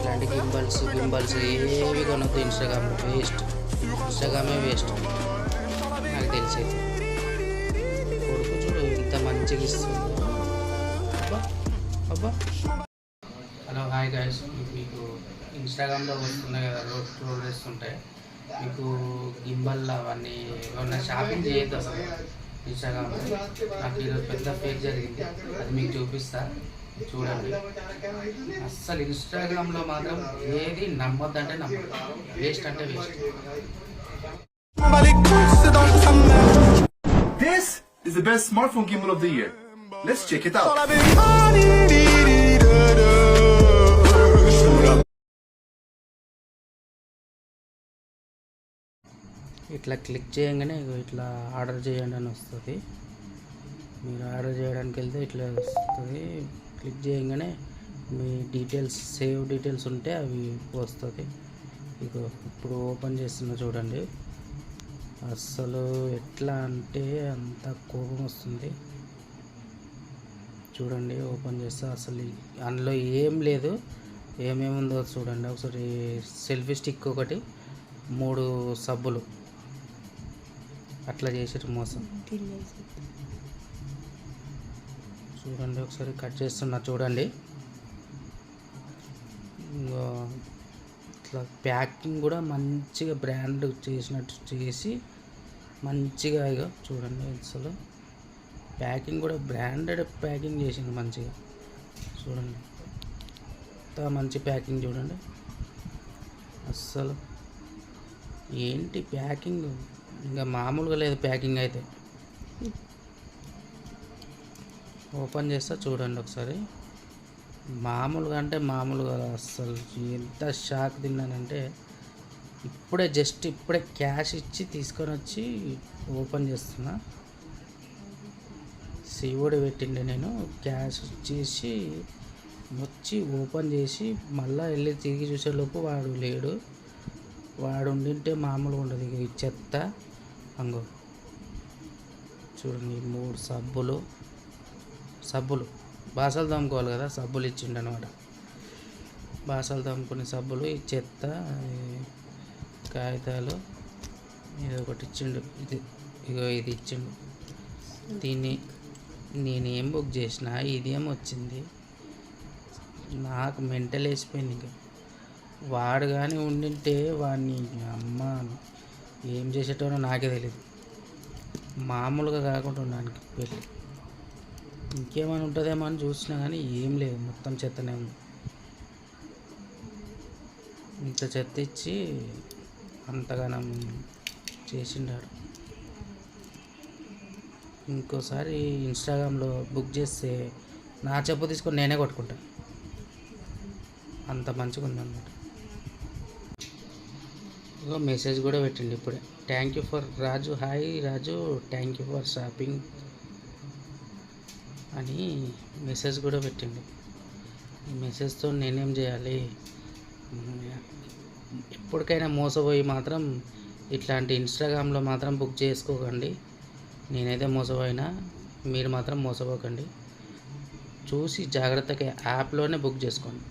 ఇట్లాంటి గింబల్స్ ఏవి కొనొద్దు ఇన్స్టాగ్రామ్లో. ఇన్స్టాగ్రామే వేస్ట్ నాకు తెలిసేది. కొడుకు చూడు ఎంత మంచిగా ఇస్తుంది. అబ్బా అబ్బా. హలో హాయ్ గైస్, మీకు ఇన్స్టాగ్రామ్లో వస్తున్నాయి కదా, రోడ్ వేస్తుంటాయి. మీకు గింబల్ అవన్నీ ఏమన్నా షాపింగ్ చేయొద్దు అసలు ఇన్స్టాగ్రామ్లో. నాకు ఈరోజు పెద్ద ఫేక్ జరిగింది, అది మీకు చూపిస్తా చూడండి. అస్సలు ఇన్స్టాగ్రామ్లో మాత్రం ఏది నమ్మొద్దంటే నమ్మద్దు, వేస్ట్ అంటే waste. This is the best smartphone gimbal of the year. Let's check it out. ఇట్లా క్లిక్ చేయగానే ఇట్లా ఆర్డర్ చేయండి అని వస్తుంది. మీరు ఆర్డర్ చేయడానికి వెళ్తే ఇట్లా వస్తుంది. క్లిక్ చేయగానే మీ డీటెయిల్స్, సేవ్ డీటెయిల్స్ ఉంటే అవి వస్తుంది. ఇక ఇప్పుడు ఓపెన్ చేస్తున్నా చూడండి. అస్సలు ఎట్లా అంటే అంత కోపం వస్తుంది. చూడండి ఓపెన్ చేస్తే అసలు అందులో ఏం లేదు. ఏమేమి ఉందో చూడండి ఒకసారి. సెల్ఫీ స్టిక్ ఒకటి, 3 సబ్బులు, అట్లా చేసారు మోసం. చూడండి ఒకసారి కట్ చేస్తున్నా చూడండి. ఇట్లా ప్యాకింగ్ కూడా మంచిగా బ్రాండ్ చేసినట్టు చేసి మంచిగా ఇక చూడండి. అసలు ప్యాకింగ్ కూడా బ్రాండెడ్ ప్యాకింగ్ చేసింది మంచిగా. చూడండి ఎంత మంచి ప్యాకింగ్ చూడండి. అస్సలు ఏంటి ప్యాకింగ్, ఇంకా మామూలుగా లేదు ప్యాకింగ్ అయితే. ఓపెన్ చేస్తా చూడండి ఒకసారి. మామూలుగా అంటే మామూలుగా అస్సలు ఎంత షాక్ తిన్నానంటే, ఇప్పుడే క్యాష్ ఇచ్చి తీసుకొని వచ్చి ఓపెన్ చేస్తున్నా. సిఓడి పెట్టిండే నేను, క్యాష్ ఇచ్చేసి వచ్చి ఓపెన్ చేసి మళ్ళీ వెళ్ళి తిరిగి చూసేలోపు వాడు లేడు. వాడు ఉండింటే మామూలుగా ఉండదు. ఇక ఈ చెత్త అంగో చూడండి. 3 సబ్బులు బాసలు తోముకోవాలి కదా, సబ్బులు ఇచ్చిండు అనమాట. బాసలు తోముకునే సబ్బులు, ఈ చెత్త, కాగితాలు, ఇది ఒకటి ఇచ్చిండు. ఇది ఇచ్చిండు. దీన్ని నేనేం బుక్ చేసిన ఇదేం వచ్చింది, నాకు మెంటల్ వేసిపోయింది. ఇంకా వాడు కానీ ఉండింటే వాడిని అమ్మ ఏం చేసేటోనో నాకే తెలియదు. మామూలుగా కాకుండా ఉండడానికి పెళ్ళి ఇంకేమైనా ఉంటుందేమో అని చూసినా కానీ ఏం లేదు, మొత్తం చెత్తనే ఉంది. ఇంత చెత్త ఇచ్చి అంతగానం చేసిండాడు. ఇంకోసారి ఇన్స్టాగ్రామ్లో బుక్ చేస్తే నా చెప్పు తీసుకొని నేనే కొట్టుకుంటా, అంత మంచిగా ఉందన్నమాట. ఇగో మెసేజ్ కూడా పెట్టండి ఇప్పుడే. Thank you for Raju, hi Raju, thank you for shopping అని మెసేజ్ కూడా పెట్టండి. ఈ మెసేజ్తో నేనేం చేయాలి? ఎప్పటికైనా మోసపోయి మాత్రం ఇట్లాంటి ఇన్స్టాగ్రామ్లో మాత్రం బుక్ చేసుకోకండి. నేనైతే మోసపోయినా, మీరు మాత్రం మోసపోకండి. చూసి జాగ్రత్తగా యాప్లోనే బుక్ చేసుకోండి.